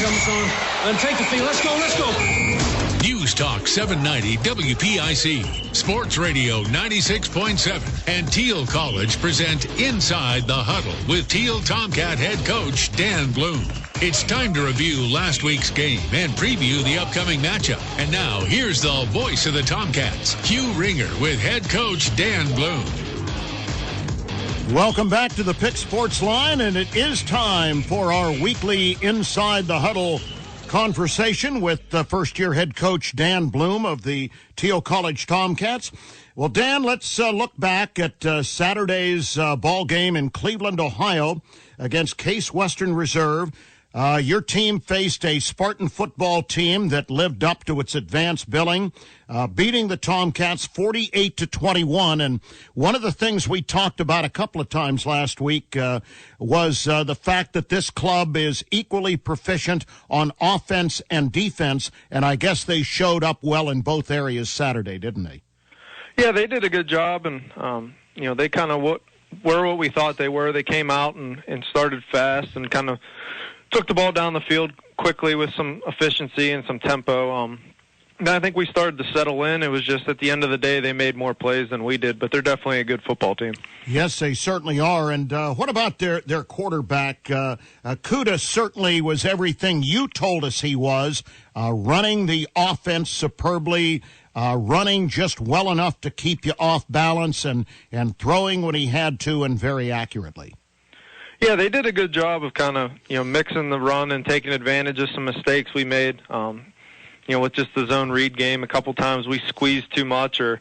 helmets on, and take the field. Let's go, let's go. News Talk 790 WPIC, Sports Radio 96.7, and Thiel College present Inside the Huddle with Thiel Tomcat head coach Dan Blume. It's time to review last week's game and preview the upcoming matchup. And now, here's the voice of the Tomcats, Hugh Ringer, with head coach Dan Blume. Welcome back to the Pick Sports Line, and it is time for our weekly Inside the Huddle conversation with first-year head coach Dan Blume of the Thiel College Tomcats. Well, Dan, let's look back at Saturday's ball game in Cleveland, Ohio against Case Western Reserve. Your team faced a Spartan football team that lived up to its advanced billing, beating the Tomcats 48-21. And one of the things we talked about a couple of times last week was the fact that this club is equally proficient on offense and defense, and I guess they showed up well in both areas Saturday, didn't they? Yeah, they did a good job, and they kind of were what we thought they were. They came out and started fast and kind of took the ball down the field quickly with some efficiency and some tempo. And I think we started to settle in. It was just at the end of the day they made more plays than we did, but they're definitely a good football team. Yes, they certainly are. And what about their quarterback? Kuda certainly was everything you told us he was, running the offense superbly, running just well enough to keep you off balance and throwing when he had to and very accurately. Yeah, they did a good job of kind of, mixing the run and taking advantage of some mistakes we made. With just the zone read game, a couple times we squeezed too much or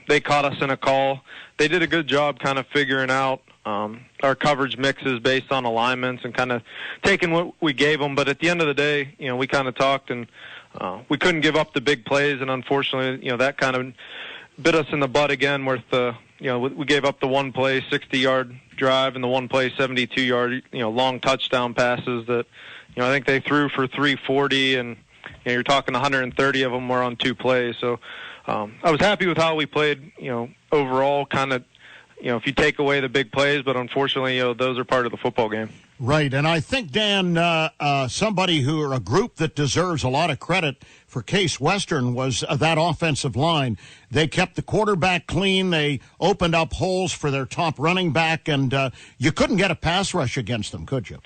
they caught us in a call. They did a good job kind of figuring out our coverage mixes based on alignments and kind of taking what we gave them. But at the end of the day, we kind of talked and we couldn't give up the big plays. And unfortunately, that kind of bit us in the butt again with we gave up the one play 60-yard drive and the one play 72-yard long touchdown passes that I think they threw for 340 and you're talking 130 of them were on two plays. So I was happy with how we played overall, kind of if you take away the big plays, but unfortunately those are part of the football game. Right, and I think, Dan, a group that deserves a lot of credit for Case Western was that offensive line. They kept the quarterback clean. They opened up holes for their top running back, and you couldn't get a pass rush against them, could you?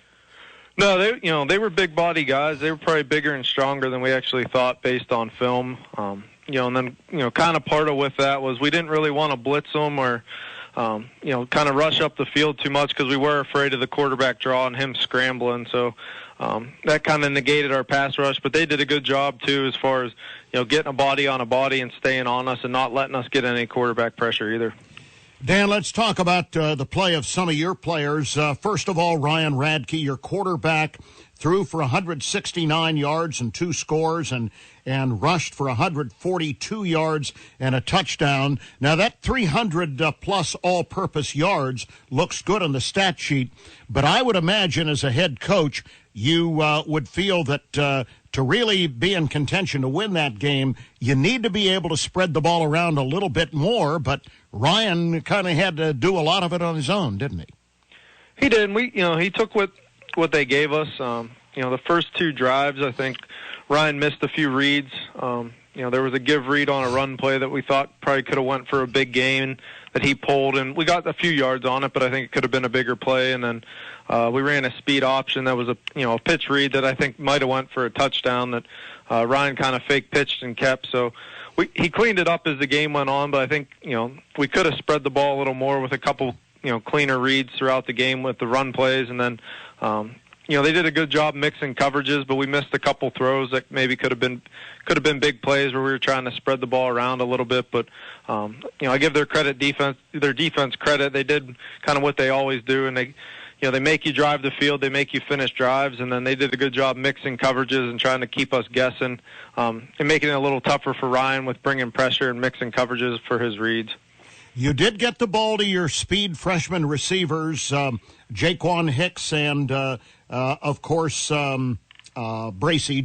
No, they were big body guys. They were probably bigger and stronger than we actually thought based on film. And then kind of part of with that was we didn't really want to blitz them or kind of rush up the field too much because we were afraid of the quarterback draw and him scrambling. So that kind of negated our pass rush. But they did a good job, too, as far as, getting a body on a body and staying on us and not letting us get any quarterback pressure either. Dan, let's talk about the play of some of your players. First of all, Ryan Radke, your quarterback, threw for 169 yards and 2 scores and rushed for 142 yards and a touchdown. Now, that 300-plus all-purpose yards looks good on the stat sheet, but I would imagine as a head coach you would feel that to really be in contention to win that game, you need to be able to spread the ball around a little bit more, but Ryan kind of had to do a lot of it on his own, didn't he? He did. He took what they gave us. The first 2 drives, I think Ryan missed a few reads. There was a give read on a run play that we thought probably could have went for a big gain that he pulled, and we got a few yards on it, but I think it could have been a bigger play. And then we ran a speed option that was a pitch read that I think might have went for a touchdown that Ryan kind of fake pitched and kept. So he cleaned it up as the game went on, but I think we could have spread the ball a little more with a couple cleaner reads throughout the game with the run plays, and then they did a good job mixing coverages, but we missed a couple throws that maybe could have been big plays where we were trying to spread the ball around a little bit. But I give their defense credit. They did kind of what they always do, and they make you drive the field, they make you finish drives, and then they did a good job mixing coverages and trying to keep us guessing, and making it a little tougher for Ryan with bringing pressure and mixing coverages for his reads. You did get the ball to your speed freshman receivers, Jaquan Hicks and, of course, Bracey,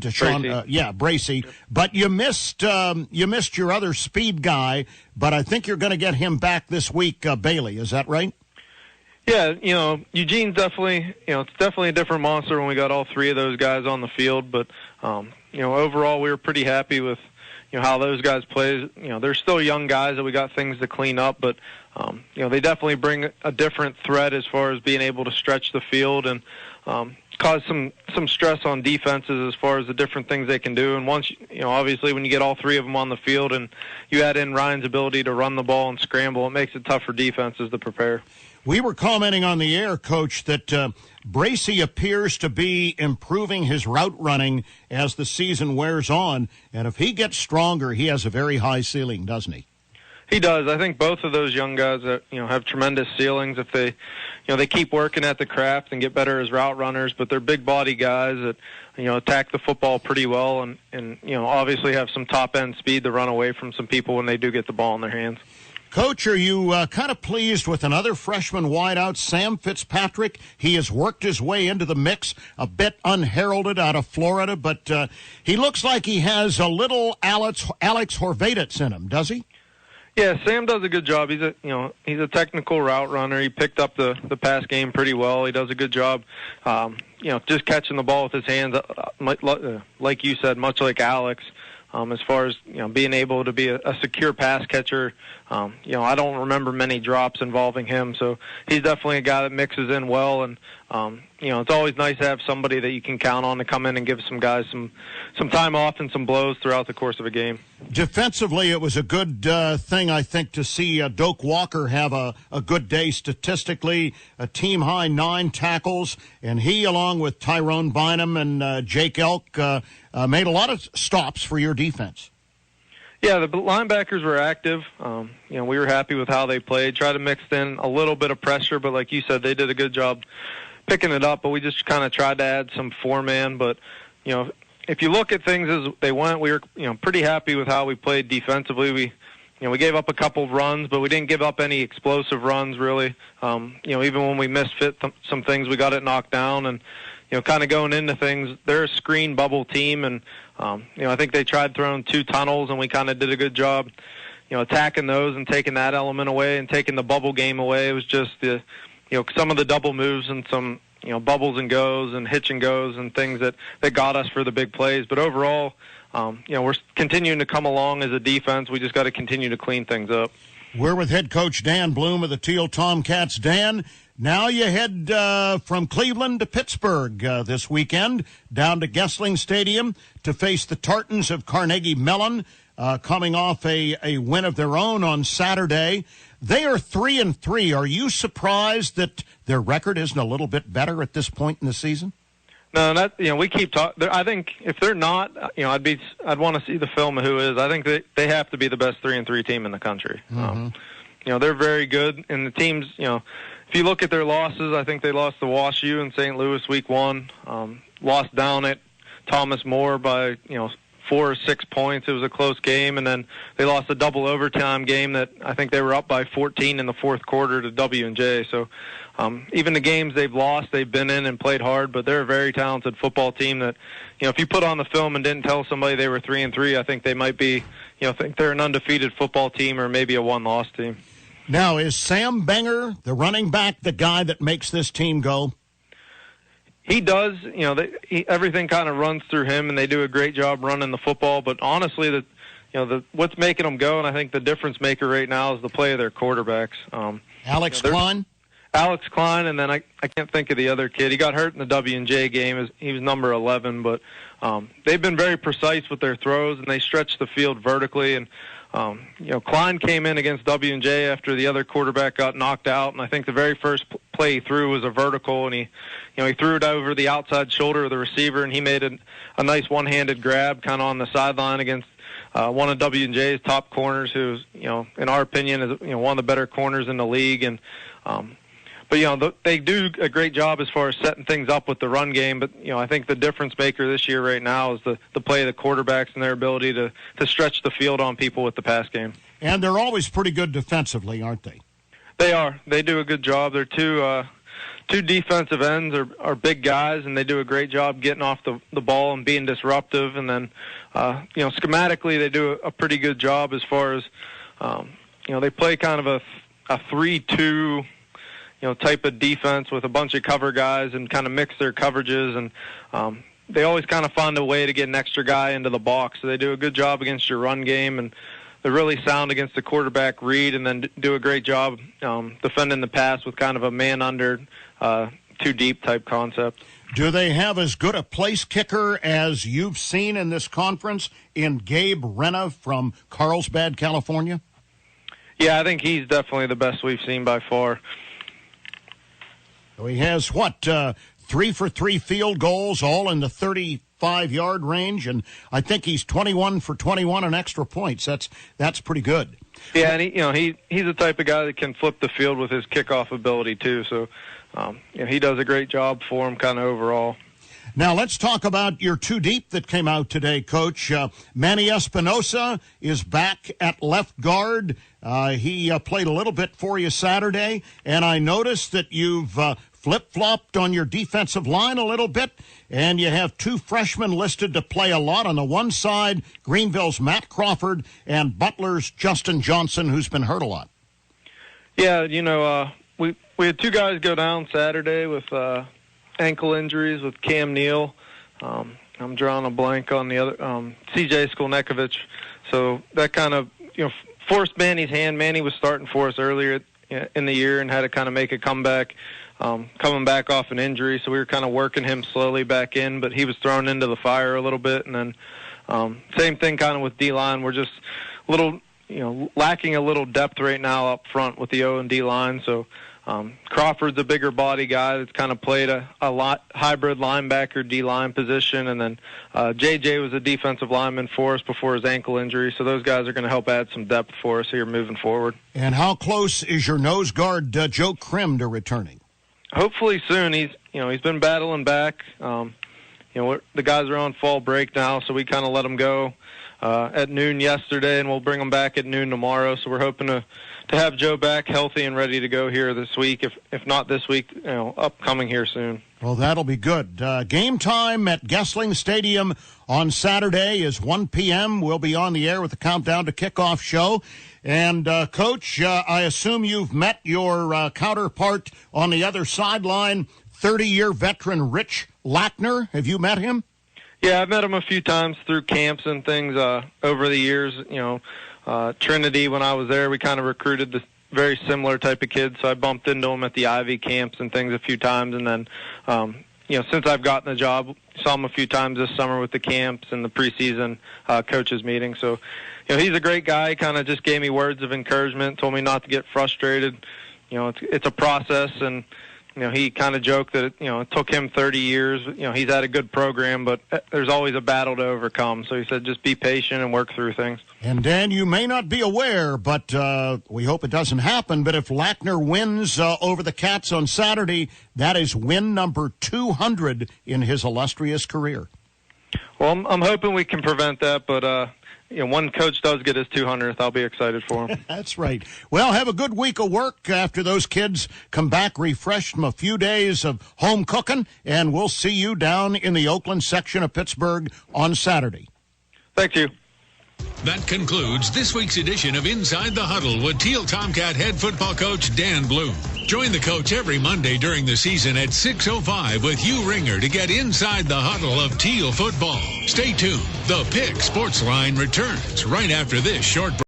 Bracey. But you missed your other speed guy, but I think you're going to get him back this week, Bailey. Is that right? Yeah, Eugene's definitely, it's definitely a different monster when we got all three of those guys on the field. But, overall we were pretty happy with, how those guys play. They're still young guys that we got things to clean up, but, they definitely bring a different threat as far as being able to stretch the field and cause some stress on defenses as far as the different things they can do. And once, obviously when you get all three of them on the field and you add in Ryan's ability to run the ball and scramble, it makes it tough for defenses to prepare. We were commenting on the air, Coach, that Bracey appears to be improving his route running as the season wears on. And if he gets stronger, he has a very high ceiling, doesn't he? He does. I think both of those young guys that, have tremendous ceilings if they, they keep working at the craft and get better as route runners, but they're big body guys that, attack the football pretty well and obviously have some top end speed to run away from some people when they do get the ball in their hands. Coach, are you kind of pleased with another freshman wideout, Sam Fitzpatrick? He has worked his way into the mix, a bit unheralded out of Florida, but he looks like he has a little Alex Horvath's in him, does he? Yeah, Sam does a good job. He's a technical route runner. He picked up the pass game pretty well. He does a good job, just catching the ball with his hands, like you said, much like Alex. As far as being able to be a secure pass catcher, I don't remember many drops involving him. So he's definitely a guy that mixes in well, and it's always nice to have somebody that you can count on to come in and give some guys some time off and some blows throughout the course of a game. Defensively, it was a good thing, I think, to see Doak Walker have a good day statistically, a team-high 9 tackles, and he, along with Tyrone Bynum and Jake Elk, made a lot of stops for your defense. Yeah, the linebackers were active. We were happy with how they played. Tried to mix in a little bit of pressure, but like you said, they did a good job picking it up. But we just kind of tried to add some 4-man. But, if you look at things as they went, we were, pretty happy with how we played defensively. We gave up a couple of runs, but we didn't give up any explosive runs, really. Even when we misfit some things, we got it knocked down. And, kind of going into things, they're a screen bubble team, and I think they tried throwing 2 tunnels, and we kind of did a good job, attacking those and taking that element away and taking the bubble game away. It was just some of the double moves and some bubbles and goes and hitch and goes and things that got us for the big plays. But overall, we're continuing to come along as a defense. We just got to continue to clean things up. We're with head coach Dan Blume of the Thiel Tomcats. Dan, now you head from Cleveland to Pittsburgh this weekend, down to Gessling Stadium to face the Tartans of Carnegie Mellon, coming off a win of their own on Saturday. They are 3-3. Are you surprised that their record isn't a little bit better at this point in the season? No, we keep talking. I think if they're not, I'd want to see the film of who is. I think they have to be the best 3-3 team in the country. Mm-hmm. They're very good, and the teams, if you look at their losses, I think they lost to Wash U in St. Louis week 1, lost down at Thomas More by 4 or 6 points. It was a close game, and then they lost a double overtime game that I think they were up by 14 in the fourth quarter to W&J. So even the games they've lost, they've been in and played hard, but they're a very talented football team that, if you put on the film and didn't tell somebody they were 3-3, I think they might be, think they're an undefeated football team or maybe a one-loss team. Now, is Sam Benger, the running back, the guy that makes this team go? He does. Everything kind of runs through him, and they do a great job running the football. But honestly, what's making them go, and I think the difference maker right now is the play of their quarterbacks. Alex Klein? Alex Klein, and then I can't think of the other kid. He got hurt in the W&J game. He was number 11, but they've been very precise with their throws, and they stretch the field vertically. And Klein came in against W&J after the other quarterback got knocked out, and I think the very first play he threw was a vertical, and he threw it over the outside shoulder of the receiver, and he made a nice one-handed grab kind of on the sideline against one of W&J's top corners, who's in our opinion is one of the better corners in the league. And but they do a great job as far as setting things up with the run game. But I think the difference maker this year right now is the play of the quarterbacks and their ability to stretch the field on people with the pass game. And they're always pretty good defensively, aren't they? They are. They do a good job. They're two defensive ends are big guys, and they do a great job getting off the ball and being disruptive. And then schematically they do a pretty good job as far as they play kind of a 3-2. type of defense with a bunch of cover guys and kind of mix their coverages, and they always kind of find a way to get an extra guy into the box. So they do a good job against your run game, and they're really sound against the quarterback read, and then do a great job defending the pass with kind of a man under, too deep type concept. Do they have as good a place kicker as you've seen in this conference in Gabe Renna from Carlsbad, California? Yeah, I think he's definitely the best we've seen by far. So he has, 3 for 3 field goals, all in the 35-yard range, and I think he's 21 for 21 in extra points. That's pretty good. Yeah, and he's the type of guy that can flip the field with his kickoff ability too. So he does a great job for him kind of overall. Now let's talk about your two deep that came out today, Coach. Manny Espinosa is back at left guard. He played a little bit for you Saturday, and I noticed that you've flip-flopped on your defensive line a little bit, and you have two freshmen listed to play a lot. On the one side, Greenville's Matt Crawford and Butler's Justin Johnson, who's been hurt a lot. Yeah, we had two guys go down Saturday with ankle injuries with Cam Neal. I'm drawing a blank on the other, CJ Skolnekovich. So that kind of, forced Manny's hand. Manny was starting for us earlier in the year and had to kind of make a comeback, coming back off an injury. So we were kind of working him slowly back in, but he was thrown into the fire a little bit. And then same thing kind of with D-line. We're just a little, lacking a little depth right now up front with the O and D line. So Crawford's a bigger body guy that's kind of played a lot hybrid linebacker D-line position, and then JJ was a defensive lineman for us before his ankle injury, so those guys are going to help add some depth for us here moving forward. And how close is your nose guard Joe Krim to returning? Hopefully soon. He's been battling back. The guys are on fall break now, so we kind of let them go at noon yesterday, and we'll bring them back at noon tomorrow. So we're hoping to have Joe back healthy and ready to go here this week. If not this week, upcoming here soon. Well, that'll be good. Game time at Gessling Stadium on Saturday is 1 p.m. We'll be on the air with the Countdown to Kickoff show. And, Coach, I assume you've met your counterpart on the other sideline, 30-year veteran Rich Lackner. Have you met him? Yeah, I've met him a few times through camps and things over the years. Trinity, when I was there, we kind of recruited this very similar type of kids, so I bumped into him at the Ivy camps and things a few times. And then, since I've gotten the job, saw him a few times this summer with the camps and the preseason coaches meeting. So, he's a great guy. Kind of just gave me words of encouragement, told me not to get frustrated. It's a process, and he kind of joked that it took him 30 years. He's had a good program, but there's always a battle to overcome. So he said, just be patient and work through things. And Dan, you may not be aware, but we hope it doesn't happen. But if Lackner wins over the Cats on Saturday, that is win number 200 in his illustrious career. Well, I'm hoping we can prevent that, but one coach does get his 200th. I'll be excited for him. That's right. Well, have a good week of work after those kids come back refreshed from a few days of home cooking, and we'll see you down in the Oakland section of Pittsburgh on Saturday. Thank you. That concludes this week's edition of Inside the Huddle with Thiel Tomcat head football coach Dan Blume. Join the coach every Monday during the season at 6:05 with Hugh Ringer to get inside the huddle of Thiel football. Stay tuned. The Pick Sports Line returns right after this short break.